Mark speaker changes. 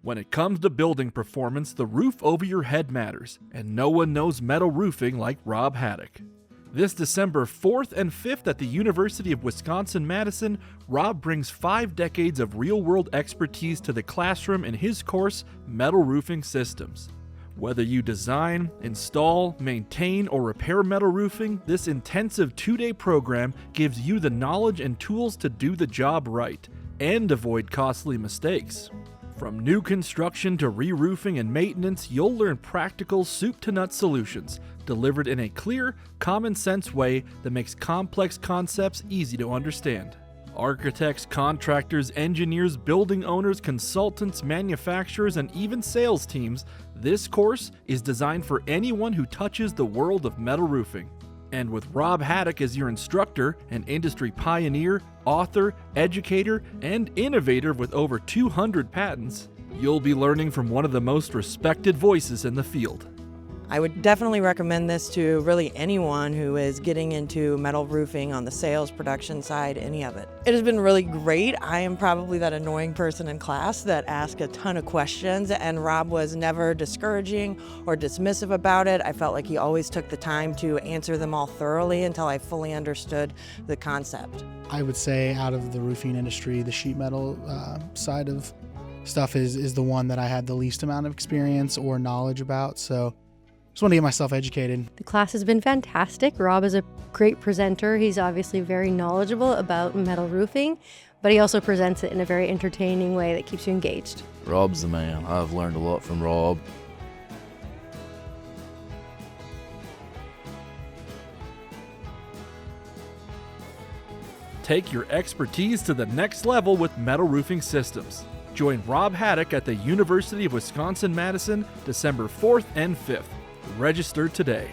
Speaker 1: When it comes to building performance, the roof over your head matters, and no one knows metal roofing like Rob Haddock. This December 4th and 5th at the University of Wisconsin-Madison, Rob brings 5 decades of real-world expertise to the classroom in his course, Metal Roofing Systems. Whether you design, install, maintain, or repair metal roofing, this intensive 2-day program gives you the knowledge and tools to do the job right and avoid costly mistakes. From new construction to re-roofing and maintenance, you'll learn practical soup-to-nuts solutions delivered in a clear, common-sense way that makes complex concepts easy to understand. Architects, contractors, engineers, building owners, consultants, manufacturers, and even sales teams, this course is designed for anyone who touches the world of metal roofing. And with Rob Haddock as your instructor, an industry pioneer, author, educator, and innovator with over 200 patents, you'll be learning from one of the most respected voices in the field.
Speaker 2: I would definitely recommend this to really anyone who is getting into metal roofing on the sales, production side, any of it. It has been really great. I am probably that annoying person in class that asks a ton of questions, and Rob was never discouraging or dismissive about it. I felt like he always took the time to answer them all thoroughly until I fully understood the concept.
Speaker 3: I would say out of the roofing industry, the sheet metal side of stuff is the one that I had the least amount of experience or knowledge about, so just want to get myself educated.
Speaker 4: The class has been fantastic. Rob is a great presenter. He's obviously very knowledgeable about metal roofing, but he also presents it in a very entertaining way that keeps you engaged.
Speaker 5: Rob's the man. I've learned a lot from Rob.
Speaker 1: Take your expertise to the next level with Metal Roofing Systems. Join Rob Haddock at the University of Wisconsin-Madison December 4th and 5th. Register today.